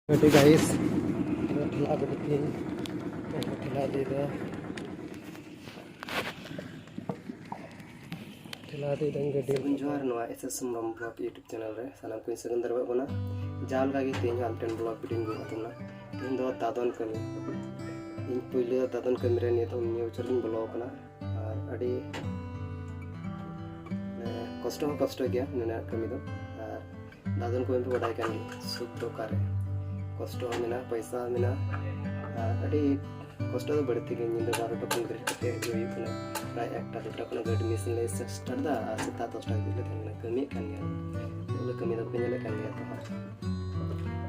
Gede guys, ठेला गड्डी ठेला दे दा ठेला दे दंग गड्डी जोहार नवा एसएस मम ब्लॉग यूट्यूब चैनल रे सानाम को सगंदर बना जाल का तेज हालटेन ब्लॉग वीडियो गुना तेज दो दादन कमी इन पहले दादन कमी रे नितो न्यू चलिंग ब्लॉग कना और अड़ी कष्ट गया नना कमी दो और दादन को इन बड़ाई कानी सुख तो करे कष्ट मेना पैसा मेना अड़ी कष्ट तो बढ़ती गई निंदा 12 टपन करते हुई प्राय एकटा दुटा कोन गाड़ी मिसिन ले स्टार्ट दा सेता 10 टा दिले थाने कमी कान गया बोले कमी दा पेले कान गया तो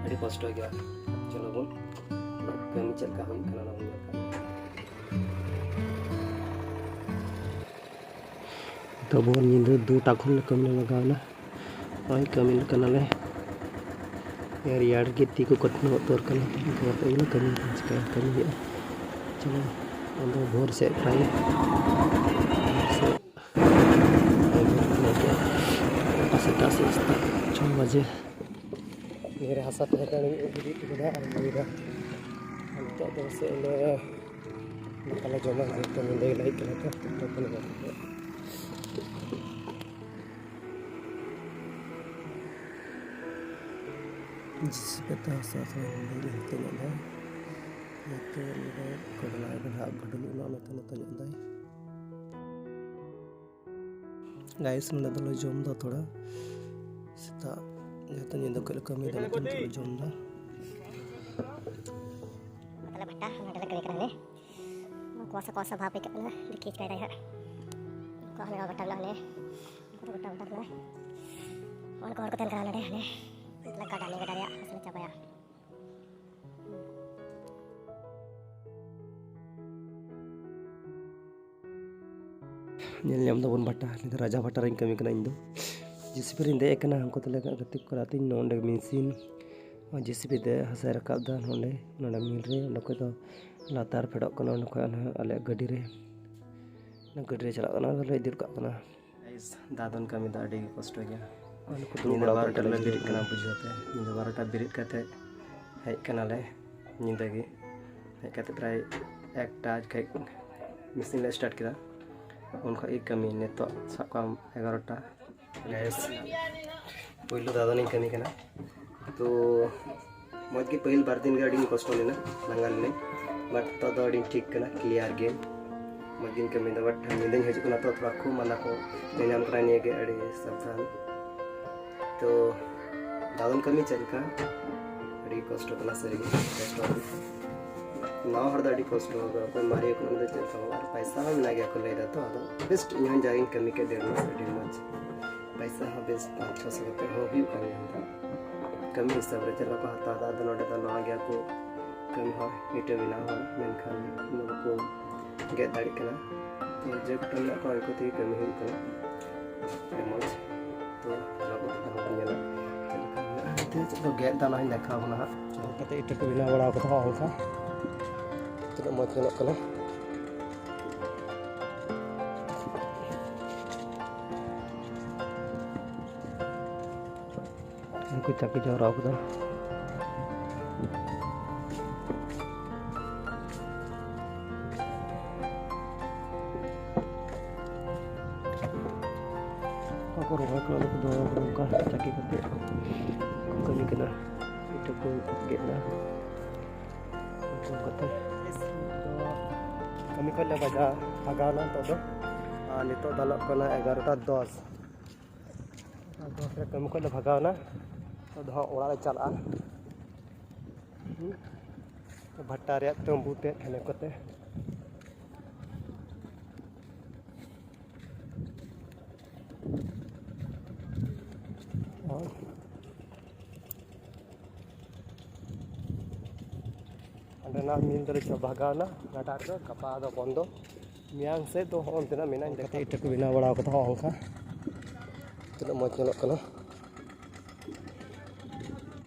अड़ी कष्ट गया चलो बोल कमी चल का हुई खाना हुई तो बोल निंदा 2 टा खन कमी लगावना ओय कमी कनाले यार यार गिट्टी को कटना तोर कना तो इगला कमी चिका कमी है चलो अंदर भोर से प्राय से 6 बजे मेरे हसा तहत गिरी बड़ा मेरा तो से ले कला जमा तो मिले लाइक कला तो जिस पता साथ में लेते ना itu ini karena berhak gedung ulama tanya dai guys mana dulu jom da thoda sita ya to nindo kal kami da to jom da kala bata hana da kare karane kuasa bhape ke pala dikit kai hai ko hana bata la ne bata la और को तेल करा लड़े हने लगा डालने का डालिया असली चपाया nyel nyam dabon bata ni raja bata ring kami kana indo jisipi rinde ekana hamko tele gatik korati nonde mesin jisipi de hasa rakab da nonde mil re noko to latar pedok kana noko ale gadi re na gadi re chala kana le dir ka kana guys dadon kami da adi kosto gya noko to bada bar tele birit kana bujhote ni barata birit kate hej kana le nyinda gi hej kate pray ekta kai mesin le start kida उनका एक कमी ने तो सबका 11टा gas पहले दादा नहीं कमी करना तो मत की पहल बार दिन गाड़ी में कष्ट लेना लंगाल ने बट तो दाड़ी ठीक करना क्लियर गेम मत दिन कमी दा बट निदन हजू करना तो थोड़ा खूब मना को नियम कराने के अड़ी सावधान तो दादन कमी चलका अड़ी कष्ट करना सही कष्ट ना हर दाड़ी कष्ट होगा कोई मारे को नंदे चलता होगा पैसा हम ना गया को ले दा तो बेस्ट यहाँ जाइन कमी के देर में सडी मच पैसा हम बेस्ट 500 रुपए हो भी कर लेता कमी हिसाब रे चला को हता दा नोडे दा ना गया को कमी हो इटे बिना हो मेन खान नो को गेट दाड़ी कना तो जे टन को को ती कमी हो कना मच तो लगो नेला चलो गेट दा ना देखा होना चलो कते इटे को बिना बड़ा को था होगा tidak mau tengok kana aku caki jorok tu aku rumah kalau aku doang caki kate kami kena itu ko kena kate kami ko le baga agana to do nito dalok ko na 11:10 रे कमी को ले भगावना तो दो ओड़ा ले चला भट्टा रे तंबू ते हने कोते अंडना मिल दरे भगावना गाटा को कपा दो बंदो मियांग से तो होन तेना मेना देखते इटक बिना बड़ा कथा होंखा तो मत चलक कना